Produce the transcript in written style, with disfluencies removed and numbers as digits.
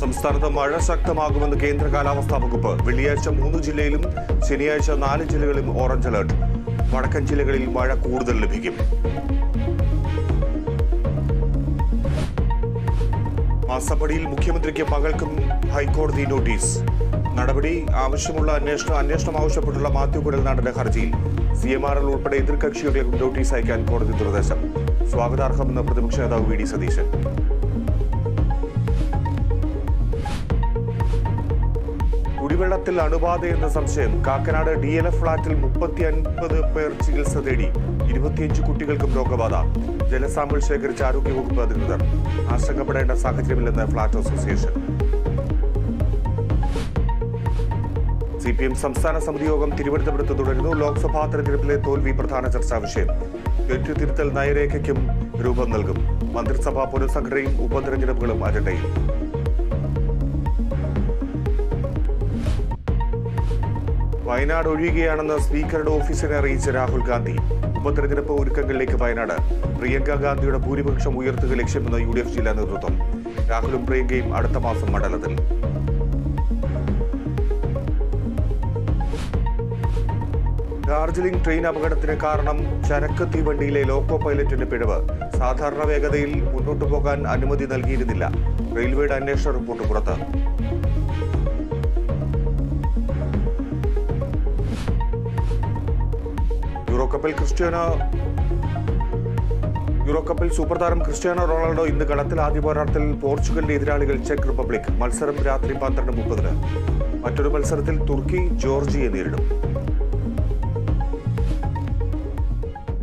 സംസ്ഥാനത്ത് മഴ ശക്തമാകുമെന്ന് കേന്ദ്ര കാലാവസ്ഥാ വകുപ്പ്. വെള്ളിയാഴ്ച 3 ജില്ലയിലും ശനിയാഴ്ച 4 ജില്ലകളിലും ഓറഞ്ച് അലർട്ട്. വടക്കൻ ജില്ലകളിൽ മഴ കൂടുതൽ ലഭിക്കും. മാസപ്പടിയിൽ മുഖ്യമന്ത്രിക്ക് മകൾക്കും ഹൈക്കോടതി നോട്ടീസ്. നടപടി ആവശ്യമുള്ള അന്വേഷണം ആവശ്യപ്പെട്ടുള്ള മാത്യു കുഴൽനാടന്റെ ഹർജിയിൽ CMRL ഉൾപ്പെടെ എതിർകക്ഷികളെ നോട്ടീസ് അയക്കാൻ കോടതി നിർദ്ദേശം. സ്വാഗതാർഹമെന്ന് പ്രതിപക്ഷ നേതാവ് VD സതീശൻ. കുടിവെള്ളത്തിൽ അണുബാധയെന്ന സംശയം. കാക്കനാട് DLF ഫ്ളാറ്റിൽ 39 പേർ ചികിത്സ തേടി. 25 കുട്ടികൾക്കും രോഗബാധ. ജലസാമ്പിൾ ശേഖരിച്ച ആരോഗ്യവകുപ്പ് അധികൃതർ. ആശങ്കപ്പെടേണ്ട സാഹചര്യമില്ലെന്ന് ഫ്ളാറ്റ് അസോസിയേഷൻ. CPM സംസ്ഥാന സമിതി യോഗം തിരുവനന്തപുരത്ത് തുടരുന്നു. ലോക്സഭാ തെരഞ്ഞെടുപ്പിലെ തോൽവി പ്രധാന ചർച്ചാ വിഷയം. തെറ്റുതിരുത്തൽ നയരേഖയ്ക്കും രൂപം നൽകും. മന്ത്രിസഭാ പുനഃസംഘടനയും ഉപതെരഞ്ഞെടുപ്പുകളും അജണ്ടയിൽ. വയനാട് ഒഴിയുകയാണെന്ന് സ്പീക്കറുടെ ഓഫീസിനെ അറിയിച്ച രാഹുൽ ഗാന്ധി. ഉപതെരഞ്ഞെടുപ്പ് ഒരുക്കങ്ങളിലേക്ക് വയനാട്. പ്രിയങ്ക ഗാന്ധിയുടെ ഭൂരിപക്ഷം ഉയർത്തുക ലക്ഷ്യമെന്ന് UDF ജില്ലാ നേതൃത്വം. രാഹുലും പ്രിയങ്കയും അടുത്ത മാസം മണ്ഡലത്തിൽ. ഡാർജിലിംഗ് ട്രെയിൻ അപകടത്തിന് കാരണം ചരക്ക് തീവണ്ടിയിലെ ലോക്കോ പൈലറ്റിന്റെ പിഴവ്. സാധാരണ വേഗതയിൽ മുന്നോട്ടു പോകാൻ അനുമതി നൽകിയിരുന്നില്ല. റെയിൽവേയുടെ അന്വേഷണ റിപ്പോർട്ട് പുറത്ത്. യൂറോ കപ്പിൽ സൂപ്പർ താരം ക്രിസ്ത്യാനോ റൊണാൾഡോ ഇന്ന് കളത്തിൽ. ആദ്യ പോരാട്ടത്തിൽ പോർച്ചുഗലിന്റെ എതിരാളികൾ ചെക്ക് റിപ്പബ്ലിക്. മത്സരം രാത്രി 12:30. മറ്റൊരു മത്സരത്തിൽ തുർക്കി ജോർജിയെ നേരിടും.